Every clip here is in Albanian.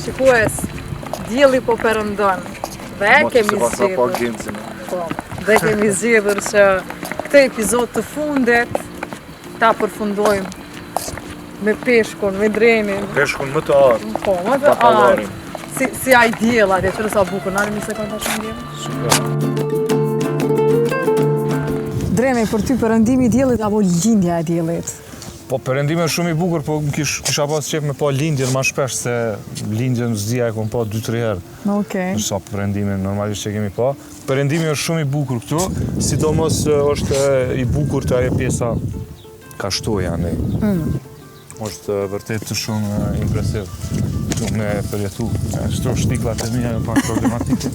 Shikues, dielli po perëndon dhe kemi zgjedhur që këtë epizod të fundit ta përfundojmë me peshkun, me drenin. Peshkun më të artë. Po, më të artë. Si ai diell atje, çfarë sa bukur, na një sekondë tash ndjem. Dreni, për ty perëndimi i diellit apo lindja e diellit? Po perëndimi është shumë i bukur, po kisha pas qef me pa lindjen më shpesh se lindjen zdia e kom pa 2-3 herë. Okej. Sa perëndimin normalisht që kemi pa. Perëndimi është shumë i bukur këtu, sidomos është i bukur të ajo pjesa kashtoja ne. Është vërtet shumë impresiv. Tu me përjetu, shtro shtiklat e mija pak problematike.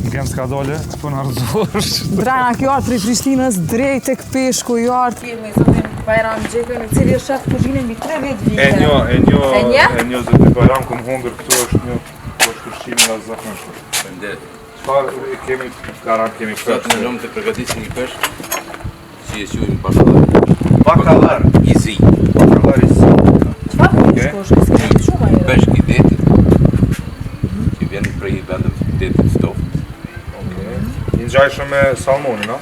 N'kem s'ka dole, po në ardhëzosh. Drana, kjo artë prej Prishtinës, drejt tek peshku, jo artë filmi, zotin Bajram Gjekën, i cili është shef kuzhine mbi 30 vite. E një zotin Bajram, kom hongër këtu është një shkërshim nga zakonshme. Faleminderit. Çfarë kemi garant kemi Sot në nëmë të përgatisim një peshk, si e quajmë bakallar. Bakallar? I zi. Bakallar i zi. Çfarë peshku është? S'kemi shumë ajo. Peshk i detit, që vjen prej vendëm të detit stoftë. I ngjajshëm me salmonin, a?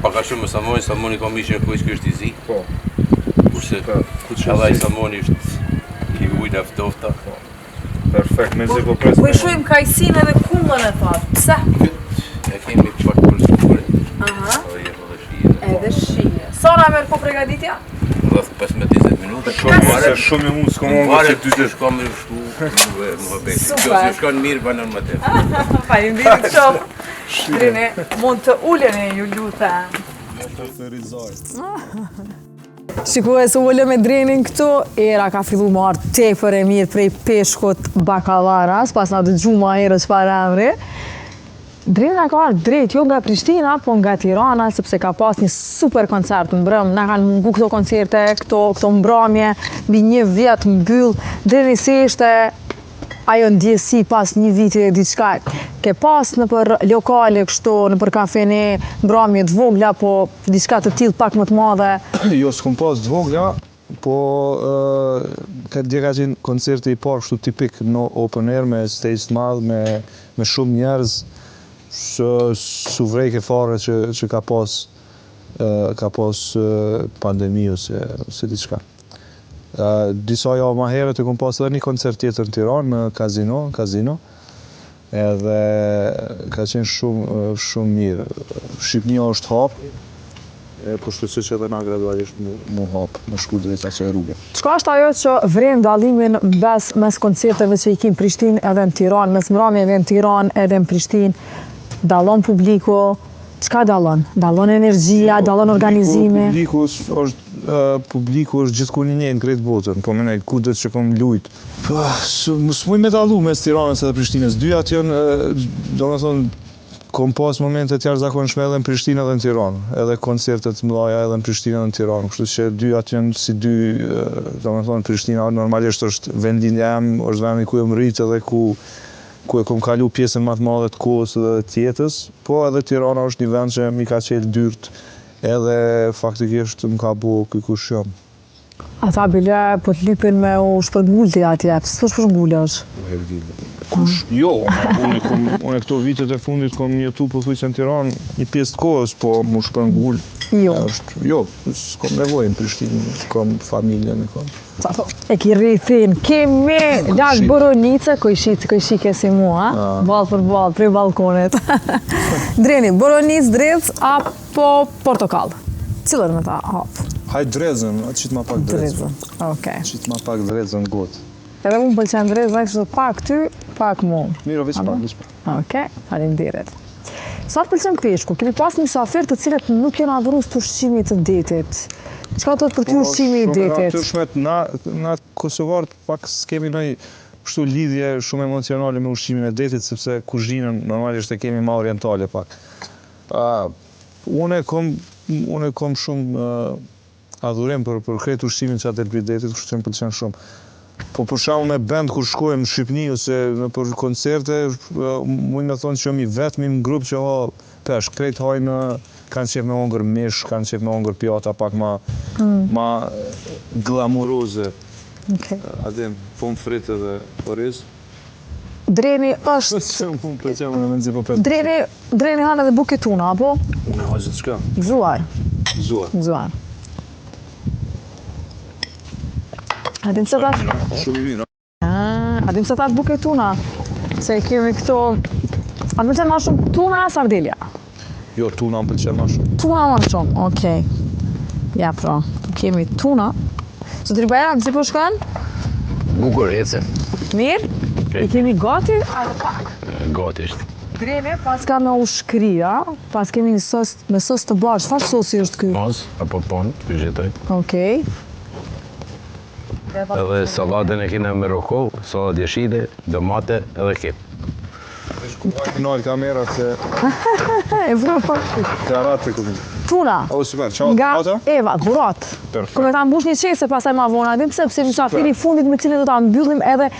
Pak a shumë me salmoni ka mishin e kuq që është i zi. Po. Kurse edhe ai salmoni është i ujnë e ftofta. Perfekt, me zi po presë. Po i shohim kajsinë edhe kullën e thatë. Pse? E kemi pak për shukurin. Aha. Edhe shije. Edhe shije. Sa na merr po përgatitja? Rreth 15-20 minuta. Shumë e mund s'kom hongër që ty të shkam me shku, më bëj. Super. Kjo si shkon mirë banon më tepër. Faleminderit shumë. Drene, mund të uleni, ju lutem. Shikues, u ulëm me Drenin këtu, era ka fillu më ardhë tepër e mirë prej peshkut bakallaras, pas na dëgju ma herë çfarë emri. Drena ka ardhë drejt, jo nga Prishtina, po nga Tirana, sepse ka pas një super koncert në brëm. Na kanë mungu këto koncerte, këto mbrëmje, mbi 1 vjet mbyll. Dreni si ishte ajo ndjesi pas 1 viti e diçka. Ke pas në për lokale kështu, në për kafene, mbrëmje të vogla, po diçka të tillë pak më të madhe? Jo, s'kom pas të vogla, po dje ka qenë koncerti i parë kështu tipik në open air me stage të madh, me shumë njerëz, su vrejke fare që ka pas pandemi ose diçka. Disa javë ma herët e kom pas edhe një koncert tjetër në Tiranë, në Casino, edhe ka qenë shumë mirë. Shqipnia është hapë, po shpresoj që edhe na gradualisht mu hapë, më shku drejt asaj rrugë. Çka është ajo që vren dallimin mes koncerteve që i kim Prishtinë edhe në Tiranë, mes mbrëmjeve në Tiranë edhe në Prishtinë? Dallon publiku, çka dallon? Dallon energjia, dallon organizimi? Publiku është gjithku një njën krejt botën, po menej kudet që kom lujt. S'muj me dallu mes Tiranës edhe Prishtinës. Dyjat janë, do me thonë, kom pas momente të jashtëzakonshme edhe në Prishtinë edhe në Tiranë, edhe koncertet mëdha edhe në Prishtinë edhe në Tiranë. Kështu që dyjat janë si dy, do me thonë, Prishtina normalisht është vendinja jam, është vendi ku jam rritë edhe ku e kom kalu pjesën më të madhe të kohës dhe të jetës, po edhe Tirana është një vend që mi ka qelë dyrt, edhe faktikisht më ka bo kush jam. Ata bile po të lypin me u shpërngulti atje, s'po shpërngulli është? Kush? Jo, unë këto vitet e fundit kom jetu pothuajse në Tiranë një pjesë të kohës, po mu shpërngull. Jo, s'kom nevojë në Prishtinë, kom familjen e kom. E ki rrithin, kemi lak Boronicë, kojshike si mua, ballë për ballë, prej balkonit. Dreni, Boronicë drejt apo portokall? Cilën me ta hap? Haj drezën, atë qitë ma pak drezën. Drezën, okej. Qitë ma pak drezën gotë. Edhe unë pëlqen drezën, kështu pak ty, pak mu. Miro, veç pak. Okej, faleminderit. Sa të pëlqen peshku? Kemi pas mysafir të cilët nuk janë adhuru së të ushqimit të detit. Çka do të për ty ushqimi i detit? Na kosovarët pak s'kemi nëj kështu lidhje shumë emocionale me ushqimin e detit, sepse kuzhinën normalisht e kemi ma orientale pak. Unë kom shumë adhurim për kretë ushqimin që atë elbit detit, kështu që më pëlqen shumë. Po për shembull me band kur shkojmë në Shqipni ose për koncerte, mund të thonë që jam i vetmi në grup që ha pesh, krejt hajnë kanë qef me hongër mish, kanë qef me hongër pjata pak ma glamuroze. Okej. Adem, pomë fritë dhe oriz. Dreni është... Dreni hanë edhe buke tuna, apo? Unë ha gjithë shka. Gzuar. Zuar. Adim se ta... Shumë i mirë. Adim se ta të buke tuna. Se kemi këto... A të pëlqen ma shumë tuna a sardelja? Jo, tuna më pëlqen ma shumë. Tuna ma shumë, okej. Ja pra, tu kemi tuna. Së të ribajan, si po shkën? Bukur ece. Mirë? I kemi gati, a dhe pak? Gati është. Drene, pas ka me ushkria, pas kemi një sos, me sos të bashkë. Çfarë sosi është ky? Mos, apo pon, pyetoj. Okej. Edhe salatën e kena me rokoll, salat jeshile, domate edhe kep. Nojnë kamera se E vërë të aratë të këmi. Tuna. O, super, qau Nga ata? Eva, dhurat. Perfekt. Kome ta mbush një qese pasaj ma vona, dim pse mysafiri fundit me cilin do ta mbyllim edhe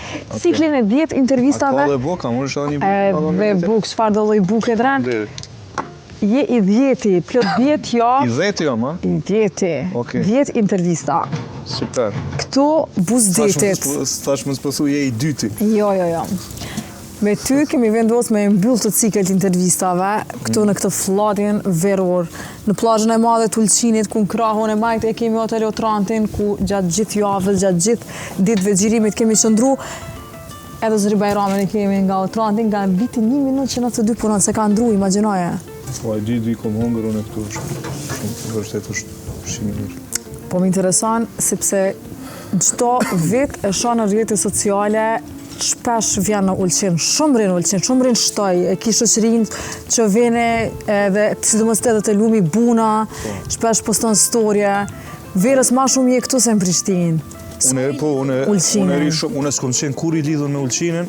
ciklin e 10 intervistave. Ka dhe boka, më është edhe një Edhe buk, çfarë do lloj buke dren? Je i 10-ti, plot 10 jo. I 10 jo, ma? I 10-ti. Okej. 10 intervista. Super. Këto buzdetit. Tash më s'pësu je i dyti. Jo. Me ty kemi vendos me mbyll të ciklet intervistave, këtu në këtë fllatin veror, në plazhën e madhe të Ulqinit, ku në krahun e majt e kemi Hotel Otrantin, ku gjatë gjithë javës, gjatë gjithë ditëve xhirimit kemi qëndru, edhe Zëri Bajramin e kemi nga Otranti, nga viti 1 minutë që në të dy punon, se ka ndru, imagjinoje. Po, e di kom hongër unë këtu, shumë vërtet është shumë mirë. Po më intereson, sepse çdo vit e shoh në rrjetet sociale, shpesh vjen në Ulqin, shumë rinë shtoj, e ki shoqërinë që vene edhe, sidomos edhe të lumi buna, shpesh poston storje, verës ma shumë je këtu se në Prishtinë. Unë s'kom qenë kur i lidhur me Ulqinin,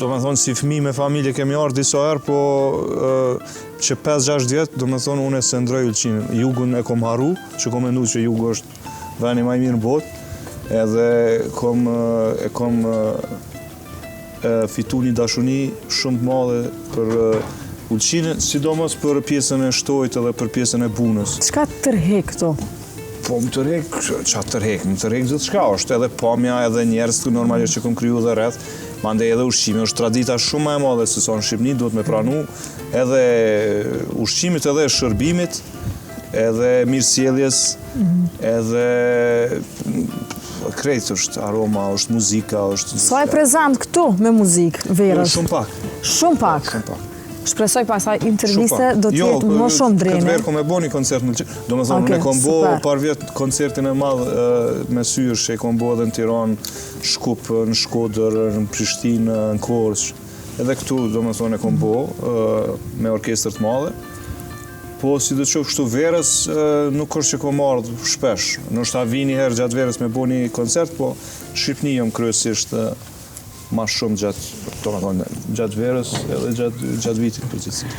do me thonë si fëmijë me familje kemi ardhur disa herë, po që 5-6 vjet, do me thonë unë se ndroj Ulqinin. Jugun e kom haru, që kom mendu që jugu është veni më i mirë në botë, edhe kom fitu një dashuni shumë të madhe për Ulqinin, sidomos për pjesën e shtojt edhe për pjesën e bunës. Çka tërhek këto? Po më tërhek, qa tërhek? Më tërhek gjithë shka është, edhe pamja, edhe njerës të normalisht që kom kryu dhe rreth, mande edhe ushqimi, është tradita shumë ma e madhe se sa në Shqipni, duhet me pranu, edhe ushqimit edhe shërbimit, edhe mirësjelljes, edhe krejt është aroma, është muzika, është... Sa e prezant këtu me muzikë, verës? Shumë pak. Shumë pak? Shpresoj pasaj interviste do t'jetë më shumë drejnë. Këtë verë kom e bo një koncert në Ulqin. Do me thonë, ne kom bo par vjetë koncertin e madhë me syrë, që e kom bo edhe në Tiranë, Shkup, në Shkodër, në Prishtinë, në Korçë. Edhe këtu, do me thonë, e kom bo me orkestër të madhe. Po, si do të qofë kështu verës, nuk është që kom ardhë shpesh. Nështë ta vini herë gjatë verës me bo një koncert, po Shqipni jam kryesisht ma shumë gjatë verës edhe gjatë vitit për gjithësi.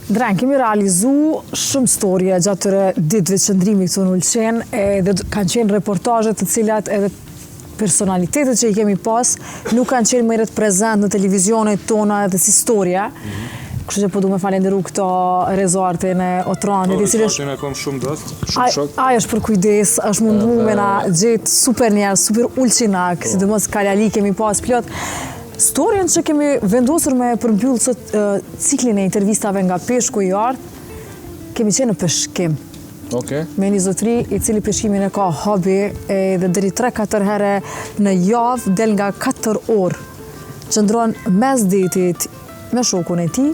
Dren, kemi realizu shumë storje gjatë tëre ditëve qëndrimi këtu në Ulqin, edhe kanë qenë reportajet të cilat edhe personalitetet që i kemi pas, nuk kanë qenë më herët prezent në televizionet tona edhe si storje. Kështu që po du me falenderu këto rezortin e Otrantit. Rezortin e kom shumë dëst, shumë shok. Aja është për kujdes, është mundu me na gjithë super njerës, super ulqinak, sidomos Kaljali kemi pas plot. Storjen që kemi vendosur me përmbyllë sot ciklin e intervistave nga peshku i artë, kemi qenë në peshkim. Me një zotri i cili peshkimin e ka hobi dhe deri 3-4 herë në javë del nga 4 orë. Qëndron mes detit me shokun e ti,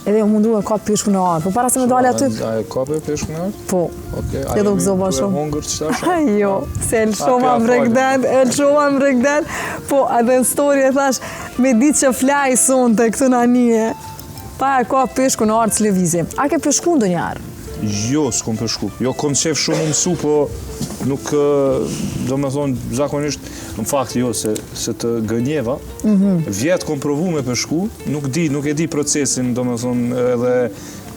edhe u mundu me ka peshku në arë. Po para se me dali aty, A e ka për peshku në arë? po, Okej, Ja do gëzova shumë. E hongër që ta jo, se lëshova më regden, po edhe në story e thash, me ditë që flaj sonte këtu në anije, pa e ka peshku në arë televizje. A ke peshku ndë njarë? Jo, s'kom përshku. Jo, kom qef shumë mësu, po nuk, do me thonë, zakonisht, në fakt jo, se të gënjeva, vjetë kom provu me përshku, nuk e di procesin, do me thonë, edhe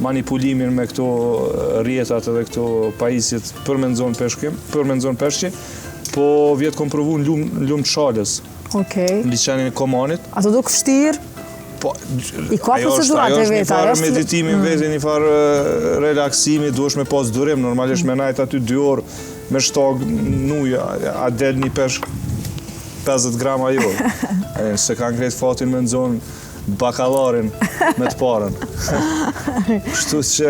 manipulimin me këto rjetat edhe këto pajisjet për me nëzon peshqi, po vjetë kom provu në lumë të shalës, Okej. në liçenin e komanit. Ato do kështirë? Po, I ka procedurat e Ajo është një veta, farë është- meditimin vetë, një farë relaksimi, duhesh me pas durim, normalisht me najt aty 2 orë me shtog nuj, a del një peshk 50 grama jo. Se kanë krejt fatin me nëzonë bakalarin me të parën. Kështu që,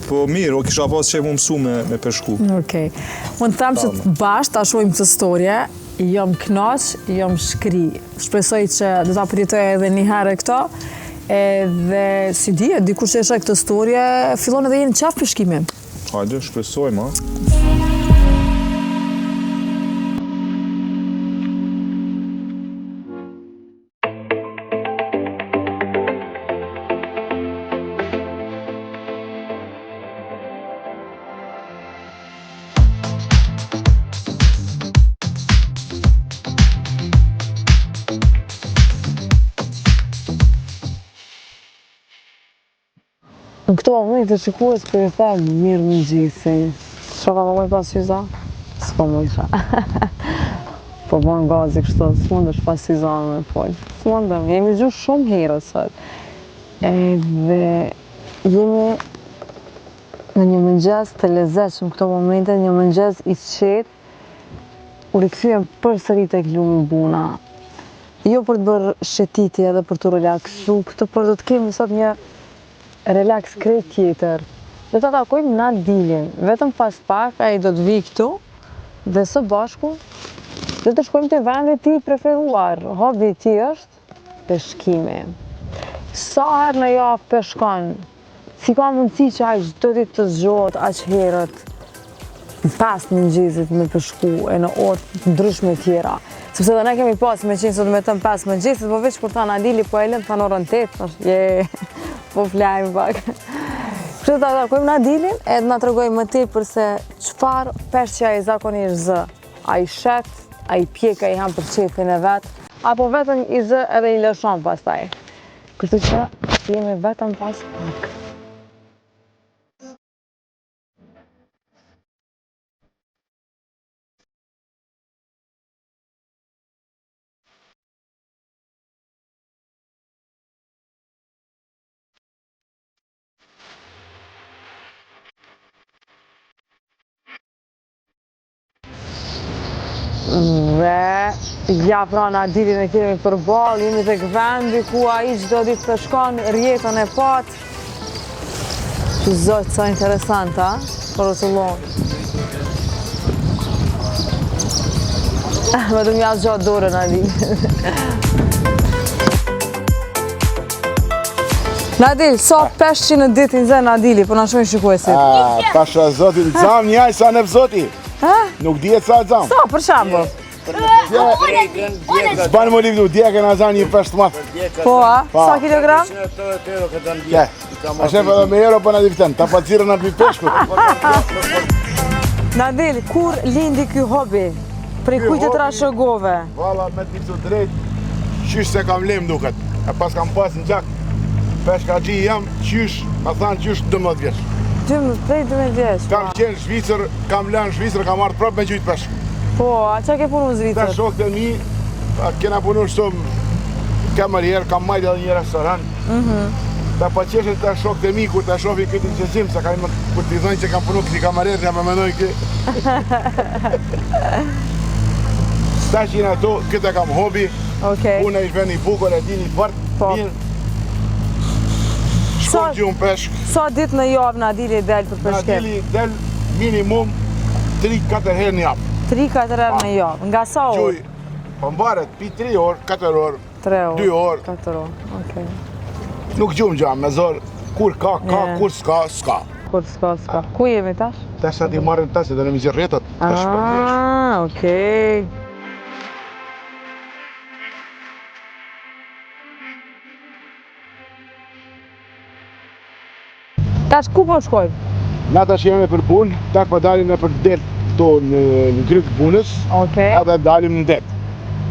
po mirë, o kisha pas që mu mësu me peshku. Okej. Unë të them që të bashkë ta shohim këtë storje, jam knaq, jam shkri. Shpresoj që do ta përjetoj edhe një herë këto. Edhe si dihet, dikush që e sheh këtë storje, fillon edhe jeni qaf peshkimi. Hajde, shpresojmë, ha. Në këto momente shikues për e them mirë më gjithë. Çka ka më pas syza? S'po më isha. Po bën gazi kështu, s'mundesh pas syzave me fol. S'mundem, jemi gjuh shumë herë sot. Edhe jemi në një mëngjes të lezetshëm këto momente, një mëngjes i qetë. U rikthyem përsëri tek lumi buna. Jo për të bërë shëtitje edhe për të relaksu, këtë për do të kemi sot një relax krejt tjetër. Do të takojmë Nadilin, vetëm pas pak ai do të vi këtu dhe së bashku do të shkojmë te vendi i tij preferuar. Hobi i tij është peshkimi. Sa herë në javë peshkon? Si ka mundësi që ai çdo ditë të zgjohet aq herët pas mëngjesit me peshku e në orë ndryshme tjera. Sepse dhe ne kemi pas me qenë sot me tëm 5 mëngjesit, po veç kur tha Nadili po e lëm tha në orën 8, thash je po flajmë pak. Kështu ta takojmë Nadilin edhe na tregoj më tepër se çfarë peshqi ai zakonisht zë. Ai shet, ai pjek, ai han për qefin e vet, apo vetëm i zë edhe i lëshon pastaj. Kështu që jemi vetëm pas pak. Dhe ja pra Nadilin e kemi përballë, jemi tek vendi ku ai çdo ditë peshkon rjetën e pat. Që zot sa interesant, a? Porosullon. Më du m'ja gjatë dorën Nadil. Nadil, sa peshqi në ditë i zë Nadili, po na shohin shikuesit. Pasha zotin, zam njaj sa në zoti. Nuk dihet sa zam. Sa, për shembull? Zbanë më livdu, dje ke në zan një pesht math. Po, a? Sa kilogram? Kje, a shef edhe me euro për në divten, ta pa cirë në pi peshku. Nadil, kur lindi ky hobi? Prej kujt e trashëgove? Valla me t'i drejt, qysh se kam lem duket. E pas kam pas në gjak, peshka gji jam, qysh, ma thanë qysh 12 vjeç. Prej 12 vjeç. Kam qenë Shvicër, kam lanë Shvicër, kam ardhë prap me gjujt peshk. Po, a qa ke punu në Ta Zvicër? shokët e mi, kena punu shumë kamerjerë, kam majtë edhe një restoran. Ta pa qeshe ta shokët e mi, kur ta shofi këtë qesim, se kur t'i dhojnë që kam punu këti kamerjerë, nga me menoj këtë. Sta që jina to, këtë e kam hobi, Okej. unë e ishve një bukur, e di një fart, Po. mirë. Shkoj që unë peshk, Sa ditë në javë Nadili del për peshket? Nadili del minimum 3-4 herë një javë. 3-4 herë në javë. Nga sa orë? Quj, po mbaret, pi 3 orë, 4 orë, 3 orë. 2 orë. 4 orë, okej. Nuk gjumë gjam, me zorë, Kur ka, kur s'ka, s'ka. Kur s'ka. Ku jemi tash? Tash sa ti marrin tash, do në mi zirë rretët. Okej. Tash ku po shkojmë? Na tash jemi për punë, tash po dalim në për det këto në kryk të punës, Okej. edhe dalim në det.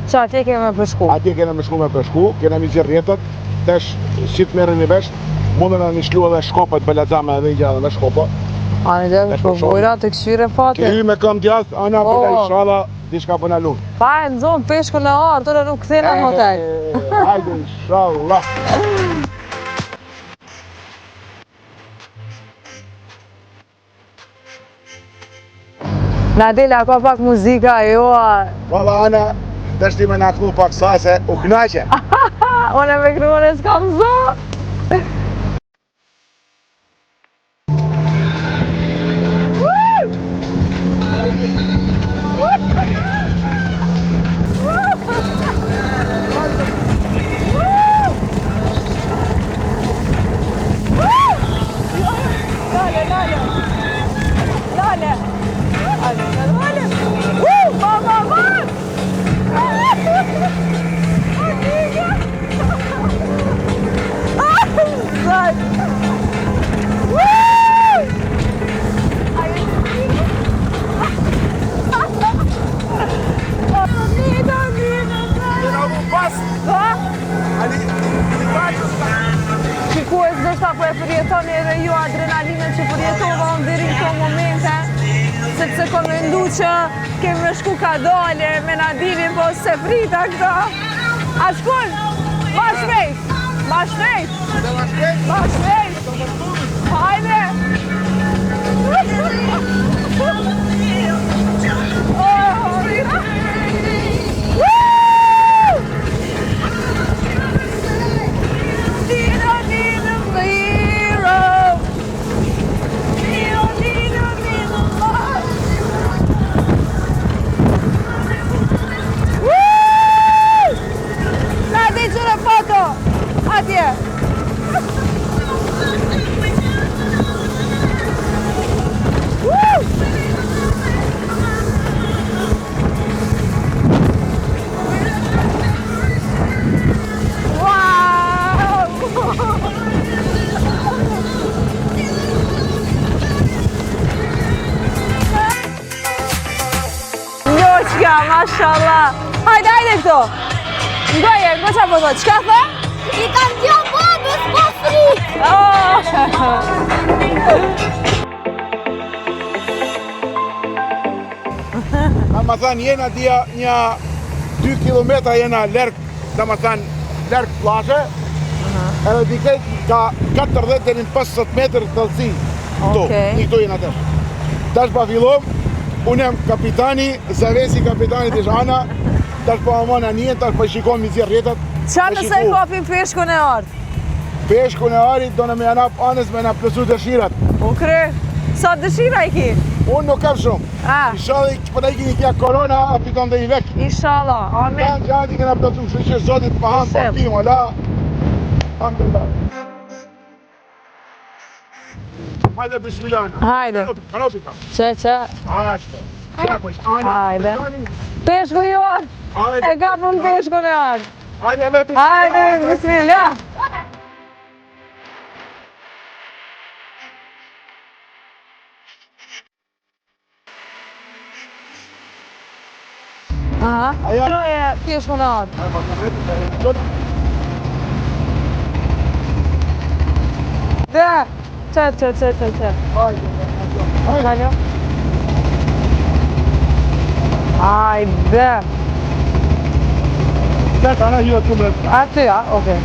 Qa atje keme për shku? Atje kena me shku me për shku, kena mi zirë rretët, tash si të merren i vesh, mundën në një shlu edhe shkopët, belazame edhe një edhe me shkopët. Ani dhe po vojra të këshyre fate. Ke hy me këm djath, ana për ka inshallah, diçka për në lumë. Pa e në zonë peshku në arë, tëre nuk këthena në hotel. Hajde, inshallah. Na dele, ka pak muzika, jo a... Valla ana, tash ti me na knu pak sa se u knaqe. One me kruën e s'kam zonë. Shikues, ndoshta po e përjetoni edhe ju adrenalinën që përjetova unë deri në këto momente, sepse kom mendu që kemi shku ka dole me Nadinin, po se frita këta. A shkun? Ma shpejt! Ma shpejt! Ma shpejt! Hajde! Mashallah. Hajde, hajde këto. Ngoje, ngo qa po thot, qka thë? I kam gjo babës po frikë. Ka më thënë jena dhja një 2 kilometra jena lërk, da më thënë lërk plashe, edhe dikejt ka 40 deri në 50 metrë të thëllësi. Një këto jena tash. Tash pa fillom, unë jam kapitani, Zavesi kapitani të shana, tash pa amona njën, tash pa shikon mi zirë rjetët. Qa nëse i kapim peshkun e ardë? Peshkun e arit do në me janap anës me na plësu dëshirat. U kry, sa dëshira i ki? Unë nuk kam shumë. Inshallah, përta i kini kja korona, a fiton dhe i vek. Inshallah, amin. Janë që ati këna plësu, kështë që zotit pa hanë, pa pim, ala. Alhamdulillah. Hajde, bismillah. Hajde. Kanopi ka. Që. Hajde. Peshku i orë. E kapëm peshku në orë. Hajde, me bismillah. Hajde, bismillah. Aha. Kjo e peshku në orë. Dhe. Që. Hajde. Hajde. Dhe të ana hirë të kumë. Aty, ja? Okej.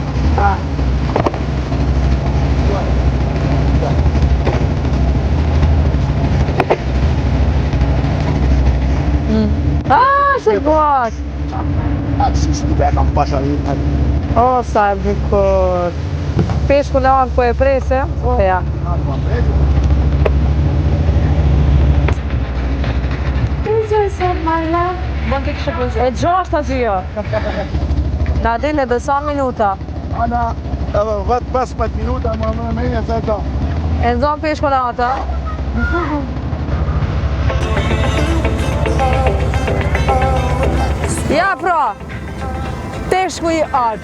Se buat! Si të be kam pasha një. O, sa e bukur! Peshku në anë po e prese? O, ja. E gjasht aty jo. Na dile dhe sa minuta? Ana Edhe vetë 15 minuta më menja se ta. E nxon peshkun e ata. Ja pra, peshku i art.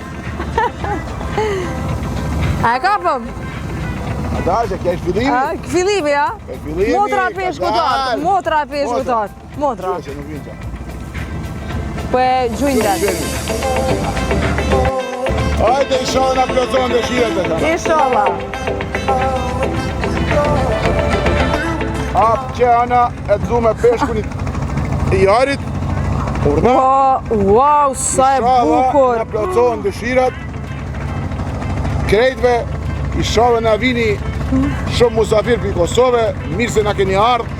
A e kapëm? A da, që kesh fillimi? Fillimi, ja? Fillimi, Motra peshku të art, motra peshku të art. Motra. Që nuk vinë qa. Po e gjujnë del. Hajde, ishallah na plotëson dëshirat e ta. Inshallah. Apë që ana e të me peshkun i jarit. Urna. Wow, sa e bukur. Na plotëson dëshirat. Krejtve, ishallah na vini shumë musafir për Kosove, mirë se na keni ardhë.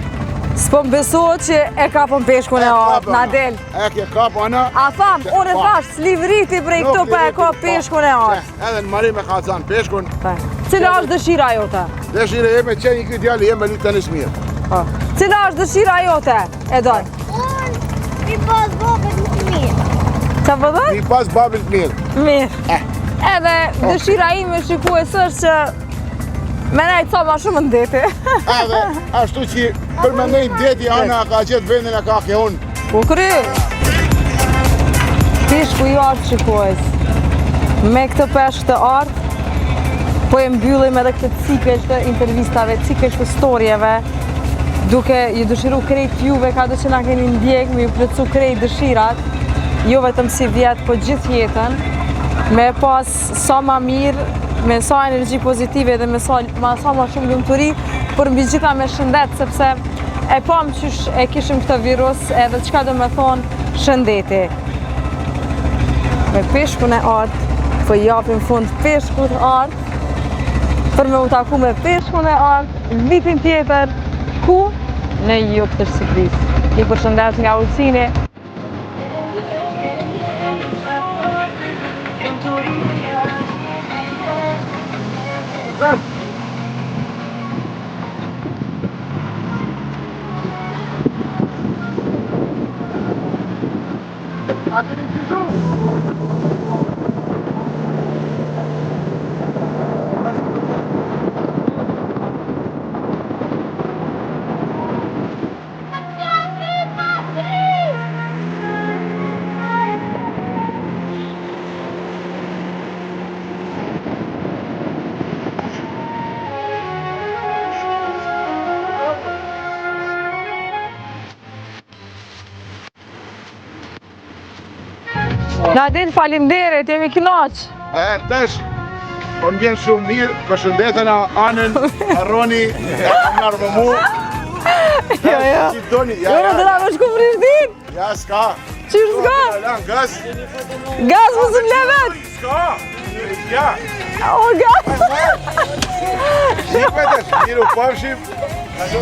S'po më besohet që e kapëm peshkun e art, na del. E ke kap, ana. A thamë, unë e thash, s'livriti prej këto pa e ka peshkun e art. Edhe në marim e ka canë peshkun. Cila është dëshira jote? Dëshire jeme qenë i këtë djali, jeme lutë tenis mirë. Cila është dëshira jote, Edon? Unë i pas babën të mirë. Qa përdoj? I pas babin të mirë. Mirë. Edhe dëshira ime shikues është që me nejtë sa ma shumë në deti. Edhe ashtu që për me nejtë deti, ana ka qetë vendin e ka ke unë. Po kry. Peshku i artë shikues. Me këtë peshk të artë, po e mbyllim edhe këtë cikël të intervistave, cikël të storjeve, duke ju dëshiru krejt juve, ka do që na keni ndjek, me ju plëcu krejt dëshirat, jo vetëm si vjetë, po gjithë jetën, me pas sa ma mirë, me sa energji pozitive dhe me sa ma shumë lumëturi, për mbi gjitha me shëndet, sepse e pam qysh e kishim këtë virus edhe qka do me thonë shëndeti. Me peshkun e artë, po japim fund peshkut artë, për me u taku me peshkun e artë, vitin tjetër, ku? Në Jug të Shqipëris. I përshëndet nga Ulcini. Nadin, faleminderit, jemi kënaq. Tash, po më vjen shumë mirë, përshëndetën anën, Arroni, e kam marrë me mu. Jo. Si doni, Jo, në të da më shku frishtin. Ja, s'ka. Qyrë s'ka? Gaz. Gaz më së mlevet. S'ka. Ja. O, gaz. Shqipe tash, miru pafshim.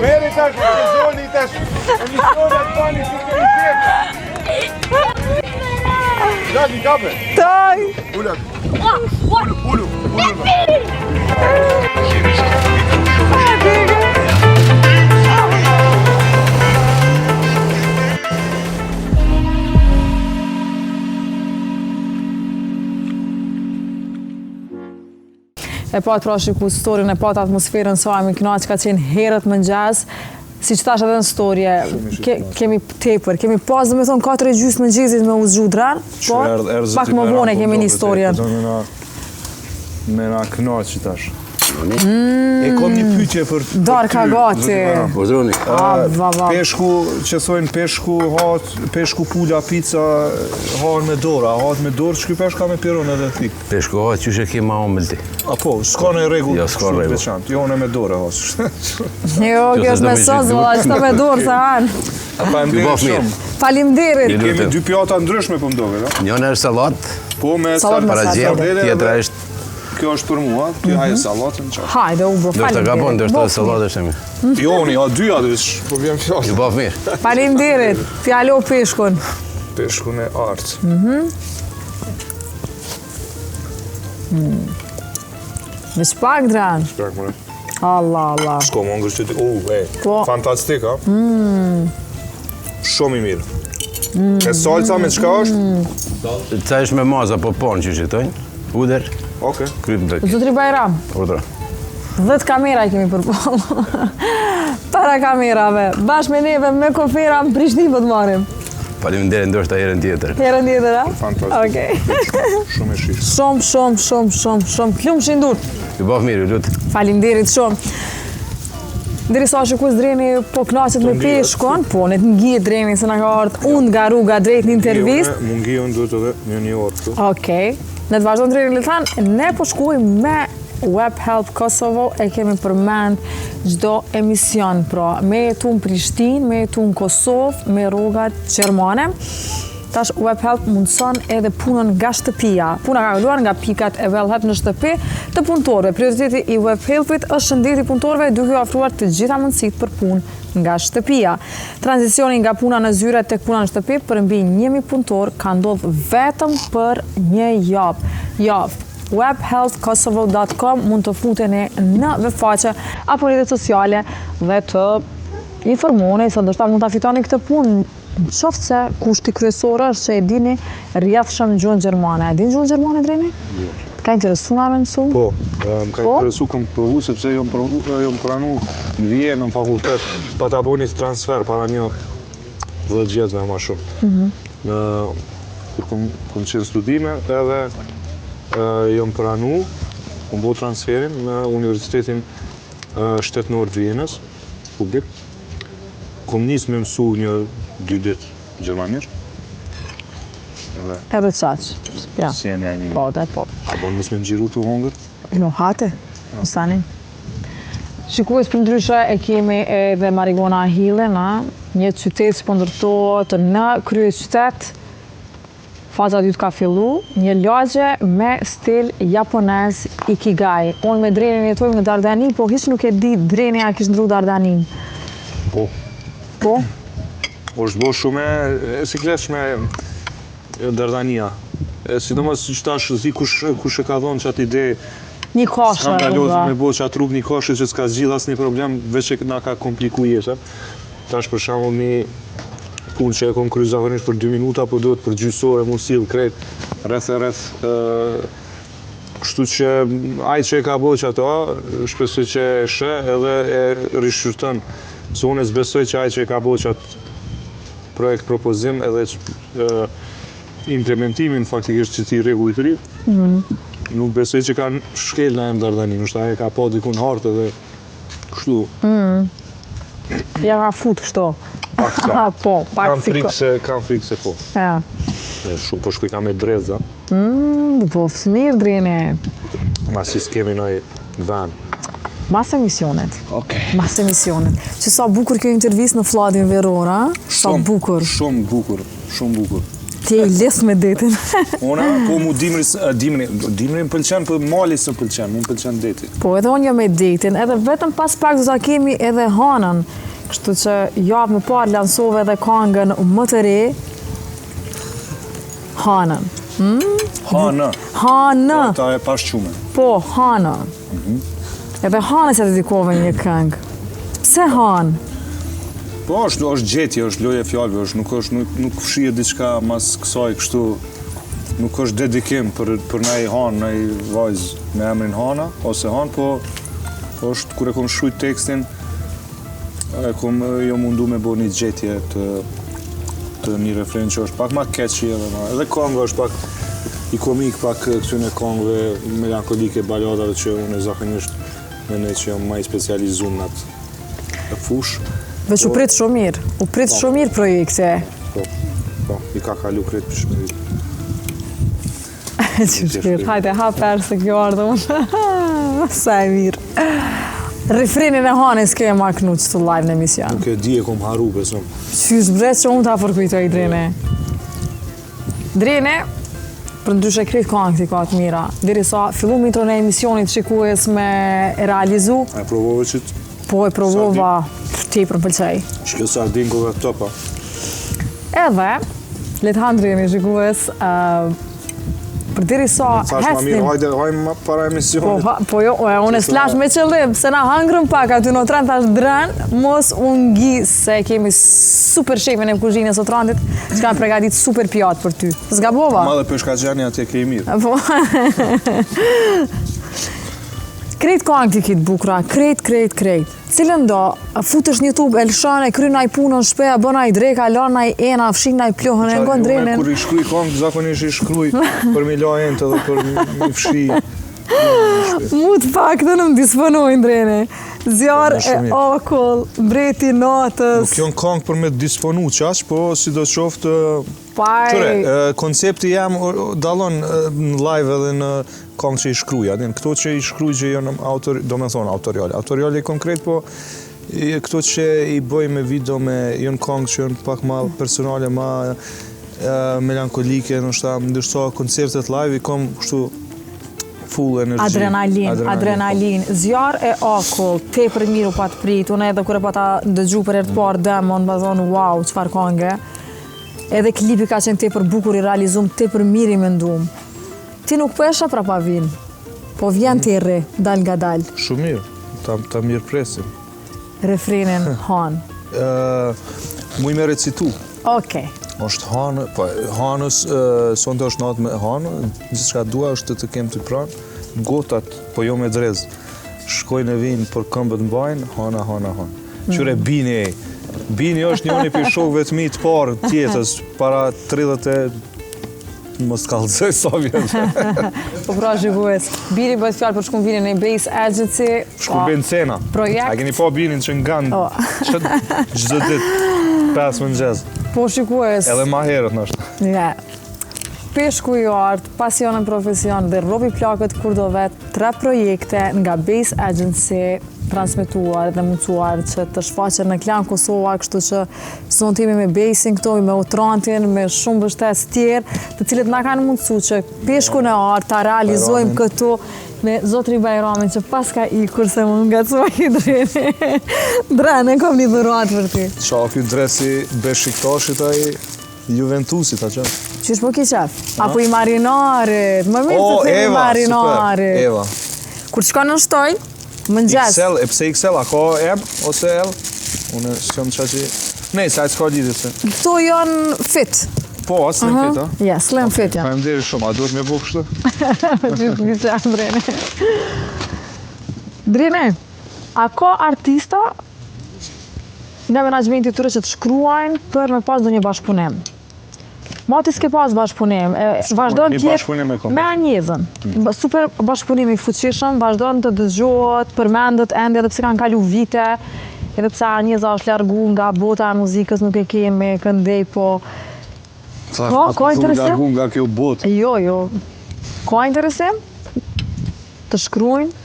Meri tash, më të zoni tash. Emisione të tani, si të rifjetë. Gjati kape. Taj. Ullat. Ullu. E pat pra shiku storyn, e pat atmosferën sa e mi kënaq ka qenë herët mëngjes. Si që tash edhe në storje, kemi tepër, kemi pas dhe me thonë 4:30 mëngjesit me u zgju dran, po pak më vone kemi një storjen. Me na knaqi tash. E kom një pyetje për Darka gati. Pozdrani. Peshku, që thojnë peshku pula, pizza, hahen me dorë, a hahet me dorë, që ky peshk ka me piron edhe thik. Peshku ha që shë kema omëlti. Apo, s'ka në rregull Jo, s'ka rregull. veçantë, jo unë me dorë has. Jo, kjo është me sos, valla, qëta me dorë se anë. Faleminderit shumë. Faleminderit. Kemi dy pjata ndryshme po mdoket, a? Njënë është salat, Po me Sallat me para salate. gjem, tjetra është Kjo është për mua, ty haje sallatën qash. Hajde, u bë, do të gabon, do faleminderit. të salat është e mirë. Jo, unë, a dy adres, po vjen Ju fjallë. baf mirë. Faleminderit. Fjalo peshkun. Peshkun e artë. Veç pak dran. Shpek mëre. Allah. S'ko më ngërë që ti, Po. fantastik, a? Shumë i mirë. E salca me qka është? Ca është me maza po ponë që qëtojnë, uder, Oke. Kryt në drejt. Zotri Bajram, Urdhra. 10 kamera kemi përballë. Para kamerave, bashkë me neve me kofera në Prishtinë po të marrim. Faleminderit ndoshta herën tjetër. Herën tjetër, a? Fantastik. Okej. Shumë e shish. Shumë. Plumshin dur. Ju bëf mirë, ju lut. Faleminderit shumë. Derisa shikues Dreni po knaqet me peshkon, po ne të ngihet Dreni se na ka ardhur unë nga rruga drejt në intervistë. Mungi unë duhet edhe një orë këtu. Okej. Ne të vazhdojmë Dreni le thanë, ne po shkojmë me Web Help Kosovo, e kemi përmend çdo emision, pra me jetu në Prishtinë, me jetu në Kosovë, me rrugat gjermane. Tash Web Help mundson edhe punën nga shtëpia. Puna ka kaluar nga pikat e Web Help në shtëpi të punëtorëve. Prioriteti i Web Helpit është shëndeti i punëtorëve duke ofruar të gjitha mundësitë për punë nga shtëpia. Tranzicioni nga puna në zyre tek puna në shtëpi për mbi 1000 punëtor ka ndodhur vetëm për një javë. webhelpkosovo.com mund të futeni në webfaqe apo rrjetet sociale dhe të informoni se ndoshta mund ta fitoni këtë punë. Qoftë se kushti kryesor është që e dini rrjedhshëm gjuhën gjermane. E dini gjuhën gjermane Dreni? Jo. Ka interesuar me mësu? Po, më ka interesu kam provu sepse jom pranu në Vjenë në fakultet pa ta bëni transfer para një 10 vjetëve më shumë. Kur kom qenë studime edhe jom pranu, kom bo transferin në Universitetin Shtetënor të Vjenës, publik. Kom nis me mësu 1-2 ditë gjermanisht. Edhe qaq. Ja. Si e një Po, dhe po. Apo nis me m'gjiru të hongër. No, hate. Ustani. Shikues për ndryshe e kemi edhe Marigona Hille, një qytet që po ndërtohet në krye qytet. Faza 2 ka fillu, një lagje me stil japonez Ikigai. Unë me Drenin jetojmë në Dardani, po hiç nuk e di Dreni a kishtë ndru Dardanin. Po. Po? është bo shumë e sikletshme Dardania. Sidomos që tash zi kush e ka thonë që atë ide Një kashë skandalozë me bo që atë rrugë një kashë që s'ka zgjidh asnjë problem, veç që na ka kompliku jetën. Tash për shembull një punë që e kom kryer zakonisht për 2 minuta, po duhet për gjysore mu sill krejt rreth. Kështu që ai që e ka bo që ato, shpresoj që e shë edhe e rishqyrton. Se unë s'besoj që ai që e ka bo që atë projekt propozim edhe implementimin faktikisht që ti rregull të ri, nuk besoj që ka shkel në emë Dardani, nështë ai ka po dikun hartë edhe kështu. Ja ka fut kështu. Po, Kam frikë se po. Ja. Shumë po shkuj ka me dreza. Po, fëmir Dreni. Ma si s'kemi nëj ven. Mas emisionet. Okej. Mas emisionet. Që sa bukur kjo intervistë në Fladin Verora, sa bukur. Shumë bukur. Ti e les me detin. Ona, po mu dimri më pëlqen, po mali së pëlqen, mu më pëlqen deti. Po, edhe unë jam me detin, edhe vetëm pas pak do ta kemi edhe Hanën. Kështu që javë më parë lansove edhe këngën më të re, Hanën. Hanë. Ta e pash qume. Po, Hanë. Edhe Hanës e dedikove një këngë. Pse Hanë? Po, është gjetje, është loje fjalëve, nuk fshihet diçka mas kësaj kështu. Nuk është dedikim për ndaj hanë, ndaj vajzë me emrin Hana ose Han, po është kur e kom shkruajt tekstin, jo mundu me bo një gjetje të një refren që është pak ma catchy edhe këngë është pak i komik pak këtyne këngëve melankolike, baladave që unë zakonisht mendoj që jam ma i specializuar në atë fush. Veç u prit shumë mirë. U prit shumë mirë projekte. Po, i ka kalu kretë për shmërit. Që shkirë, hajde, haper se kjo ardhë unë. Sa e mirë. Refrenin e Hanës ke e marrë knu që të live në emision. Nuk e di e kom haru, besom. Qysh bret që unë ta përkujtoj, Dreni. Dreni, për ndryshe krejt këngë ti ka të mira. Diri sa fillu intro në emisionit shikues me e realizu. E provove që Po e provova, ti për pëlqej. që kjo sardinkove topa. Edhe, letë Dreni shikues, Përderisa Thash ma mirë, hecnim. hajde, hajmë para emisionit. Po jo, unë s'lash me qëllim, se na hangrëm pak aty në tren, thash dren, mos ungi se kemi super shefin e kuzhinës së trandit, që kanë pregadit super pjatë për ty. Zgabova? Ma dhe peshkaxhani atje ke i mirë. Po. Krejt kangë ti kitë bukra, krejt. Cilën do, futesh në YouTube, elshane, kry naj punën shpe, bë naj dreka, la naj ena, fshin naj plohën, e ngon drenin. Kur i shkruj kongë, zakonisht i shkruj për mi la entë dhe për mi fshi. Mu të pak të në më disponojnë drene. Zjarë e akull, breti natës. Nuk janë kongë për me disponu qash, po si do qoftë... Qëre, koncepti jam dalon në live edhe në kongë që i shkruja. Këto që i shkruj që janë do me thonë autoriale. Autoriale konkret, po këto që i bëj me video me janë kongë që janë pak ma personale, ma melankolike, ndërsa koncertet live i kom kështu full energy. Adrenalin. Zjarë e akull, te për miru pa të prit, unë edhe kure pa ta dëgju për herë të parë demon, më thonë, wow, qëfar kongë. Edhe klipi ka qenë te për bukur i realizum, te për mirë i mendum. Ti nuk pesha pra pa vinë, po vjen të re, dal nga dal. Shumë mirë, ta mirë presim. Refrenin Han. Mu i me recitu. Okej. Është hanë, po hanës, sonde është natë me hanë, gjithë shka dua është të kem të pranë, gotat, po jo me drezë, shkojnë e vinë për këmbët mbajnë, hana. Qyre bini e, bini është njëni për shokëve të mi të parë tjetës, para 30 mos kallëzoj sa vjetë. Po pra zhigues, bini bëhet fjallë për shkum vini në Base Agency. Shkubin cena. Projekt. A keni pa binin që nganë gjithë ditë, 5 mëngjes. Po shikues. Edhe ma herët nështë. Ja. Peshku i artë, pasion e profesion dhe robi plakët kur do vetë 3 projekte nga Base Agency transmituar dhe mundësuar që të shfaqen në Klan Kosova, kështu që zonë timi me Basin këto, me Utrantin, me shumë bështes tjerë, të cilët na kanë mundësu që peshku në artë ta realizojmë këtu me Zotri Bajramin që pas ka ikur se më nga cuma i dreni. Drene, kom një dhurat për ti. Qa kjo dresi Beshiktasit a i Juventusit, a që? Qysh po ki qef? Apo i marinarit, më mirë të themi marinarit. Super, Eva. Kur qka në shtoj, mëngjes. XL, e pse XL, a ka M ose L? Unë s'jam qaqi... Nej, sa e s'ka lidhje se. Këto janë fit. Po, asë në fit, a? Ja, slim fit janë. Fajmë deri shumë, a duhet me bu kështë? Gjithë janë, Drene. Drene, a ka artista në menaxhmentin e tyre që të shkruajnë për me pas do një bashkëpunim? Mati s'ke pas bashkëpunim, vazhdojnë Një bashkëpunim e kom. me Anjezën. Super bashkëpunim i fuqishëm, vazhdojnë të dëgjohet, përmendet ende edhe pse kanë kalu vite, edhe pse Anjeza është largu nga bota e muzikës, nuk e kemi këndej, po... Ka interesim? Largu nga kjo botë. Jo. Ka interesim? Të shkruajnë?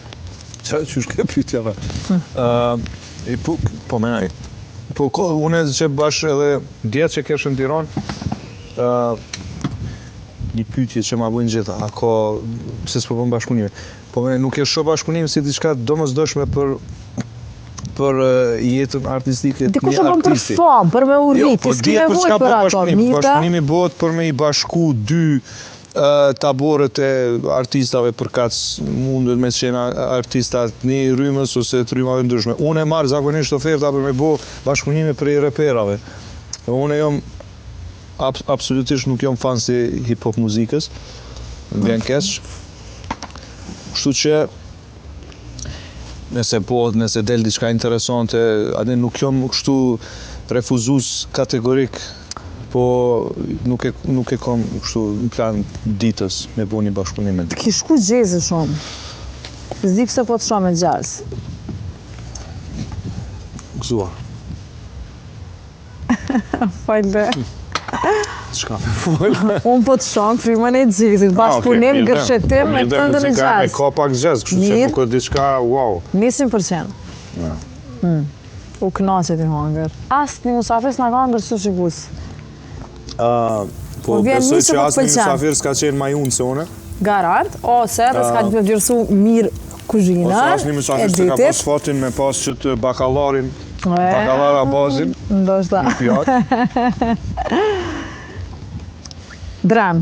Që shke pytja dhe? Po menaj. Po une që bash edhe djetë që kesh në Tiranë, një pytje që ma bujnë gjitha, a ka, pse s'po bën bashkëpunime. Po menaj, nuk e shoh bashkëpunim si diçka domosdoshme për jetën artistike të një Dikush e bën për artisti. famë, për me urrit, Po s'ki dihet për nevojë çka për po ato, bashkëpunimi. mita. Bashkëpunimi bëhet për me i bashku dy taborët e artistave përkatës mundet me qenë artistat një rrymës ose të rrymave ndryshme. Unë e marrë zakonisht oferta për me bo bashkëpunime për i reperave. Unë jam absolutisht nuk jam fan si hip-hop muzikës, më vjen keq. Kështu që nëse del diçka interesante, atë nuk jam kështu refuzus kategorik, po nuk e kam kështu në plan ditës me bo një bashkëpunim. Ki shku gjezi shumë. Zdi pse po të shumë me gjaz. Gëzuar. Fajle. Çka me folë? Unë po të shumë frymën e gjezit, bashkëpunim, gërshetim me të ndër e E gjaz. ka pak gjez, kështu që Mirë. nuk është diçka wow. 100%. U knaqet i hangër. Asë një musafir s'na ka hangër së shikus. Po vjen besoj nisë që po asë një t'pëlqen. musafir s'ka qenë ma unë se une. Garant, ose dhe s'ka të vlerësu mirë kuzhinën, Ose asë një musafir s'ka pas fatin me pas që të bakalarin, bakalara bazin, Ndoshta. pjatë. Dram.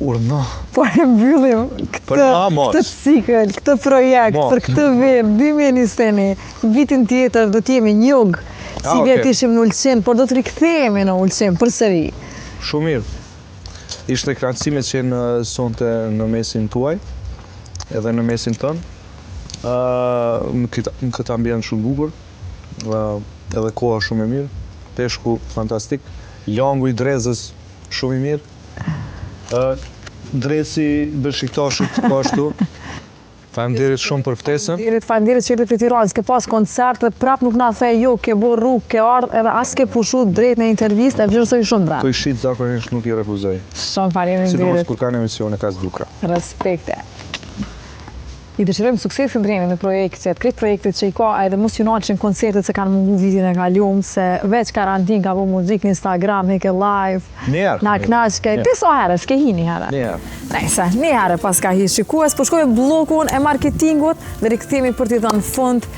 Urna. Po e mbyllim këtë cikël, këtë projekt, për këtë vit 2021, vitin tjetër do t'jemi njug, si vjet ishim në Ulqin, por do të rikthehemi në Ulqin përsëri. Shumë mirë. Ishte kënaqësi me qenë sonte në mesin tuaj, edhe në mesin tënë. Në këtë ambient shumë bukur, edhe koha shumë e mirë, peshku fantastik, langu i Drezës shumë i mirë, dresi Beshiktaşit po ashtu. Faleminderit shumë për ftesën. Faleminderit që jete për Tiranë, s'ke pas koncert dhe prap nuk na the jo, ke bo rrugë, ke ardhë edhe as ke pushu drejt në intervistë, e vlerësoj shumë brand. Këto i shit zakonisht nuk i refuzoj. Shumë faleminderit. Sidomos kur kanë emisione ka s'dukra. Respekte. I dëshirojmë suksesin Drenit në projektet, kretë projektet që i ka, edhe mos ju naqin koncertet që kanë mungu vitin e kaluam, se veç karantin ka po muzik në Instagram, heke live, na knaqke, peso herë, s'ke hi një herë. Nejse, një herë pas ka hi shikues, po shkojme blokun e marketingut dhe rikëthemi për t'i dhënë fund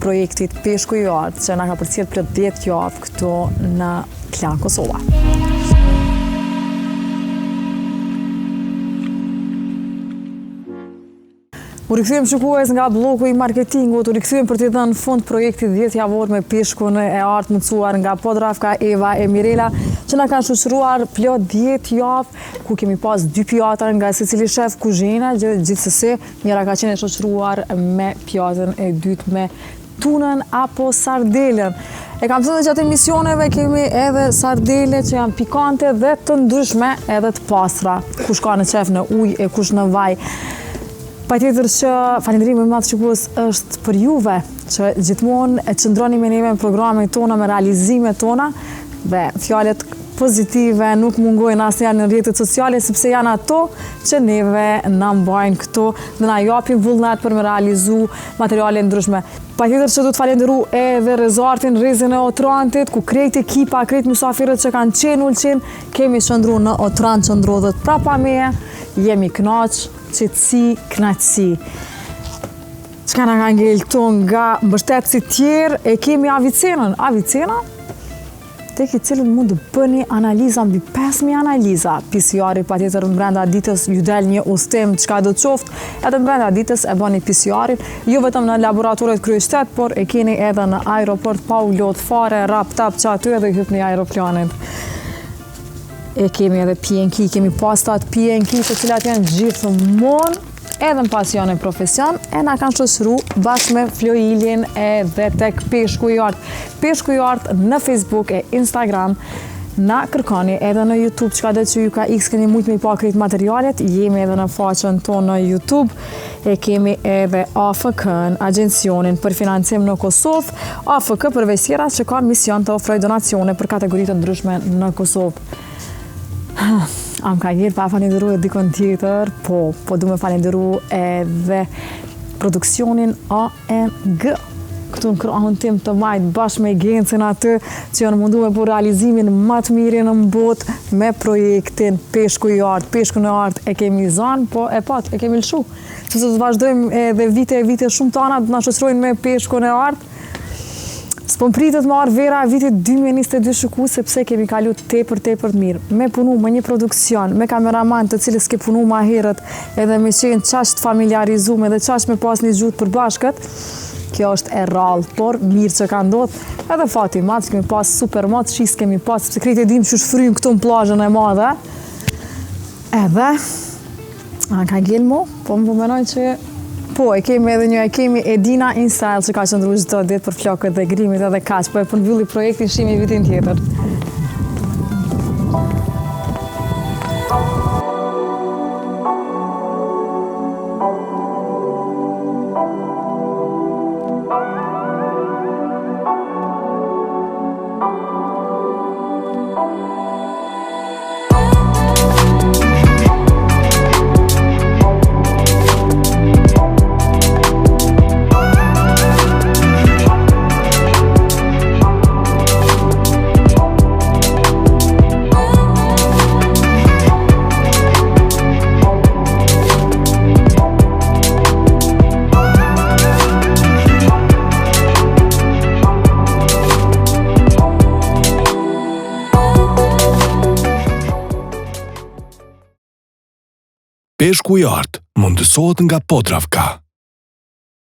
projektit Peshku i Artë, që na ka përcjell për 10 javë këtu në Klan Kosova. U rikthyem shikues nga bloku i marketingut, u rikthyem për t'i dhënë fund projektit 10 javor me Peshkun e Artë mësuar nga Podravka, Eva e Mirela, që na kanë shoqëruar plot 10 javë, ku kemi pas 2 pjata nga secili shef kuzhina, gjithsesi njëra ka qenë e shoqëruar me pjatën e dytë me tunën apo sardelen. E kam thënë gjatë emisioneve kemi edhe sardele që janë pikante dhe të ndryshme edhe të pastra, kush ka në qef në ujë e kush në vaj. Patjetër që falënderimi më i madh shikues është për juve që gjithmonë e qëndroni me neve në programet tona, me realizimet tona dhe fjalët pozitive nuk mungojnë asnjëherë në rrjetet sociale sepse janë ato që neve na mbajnë këtu dhe na japin vullnet për me realizu materiale ndryshme. Patjetër që do të falenderu edhe Rezartin Rezin e Otrantit, ku krejt ekipa, krejt mysafirët që kanë qenë Ulqin, kemi qëndru në Otrant që ndrodhet prapa meje, jemi kënaq, qetësi, knaqësi. Çka na ka ngel këtu nga mbështetësit tjerë, e kemi Avicenën. Avicena, tek i cilën mund të bëni analiza mbi 5.000 analiza. PCR-i patjetër brenda ditës ju del një ustim çka do të qoftë, edhe brenda ditës e bëni PCR-in, jo vetëm në laboratoret kryeqytet, por e keni edhe në aeroport pa u lot fare, rap tap që aty edhe hypni aeroplanit. E kemi edhe PNK, kemi pastat PNK të cilat janë gjithmonë edhe në pasion e profesion, e na kanë shoqëru bashkë me Floilin edhe tek Peshku i Artë. Peshku i Artë në Facebook e Instagram, na kërkoni edhe në YouTube, çka do që ju ka x keni mujt me i pa krejt materialet, jemi edhe në faqen tonë në YouTube, e kemi edhe AFK-n, Agjencionin për Financim në Kosovë, AFK përveç tjera që ka mision të ofroj donacione për kategoritë ndryshme në Kosovë. Am ka njërë pa falenderu e dikon tjetër, po du me falenderu edhe produksionin ANG. Këtu në krahun tim të majtë bashkë me Gencin aty, që janë mundu me për realizimin më të mirin në botë me projektin Peshku i Artë. Peshku në Artë e kemi zanë, po e pat, e kemi lëshu. Që të vazhdojmë edhe vite shumë tana, të na shoqërojnë me Peshku në Artë. S'po pritet më arë vera vitit 2022 shku, sepse kemi kalu tepër të mirë. Me punu me një produksion, me kameraman të cilës ke punu ma herët, edhe me qenë qash të familiarizume dhe qash me pas një gjutë për bashkët, kjo është e rallë, por mirë që ka ndodhë. Edhe fati matë, kemi pas super matë, shis kemi pas, sepse krejt e dim që shfrymë këtu në plazhën e madhe. Edhe, ka ngell mo, po më përmenoj që po, e kemi edhe një, e kemi Edina InStyle që ka qëndru çdo ditë për flokët dhe grimit edhe kaq, po e përmbylli projektin shimi vitin tjetër. Peshku i artë mundësohet nga Podravka.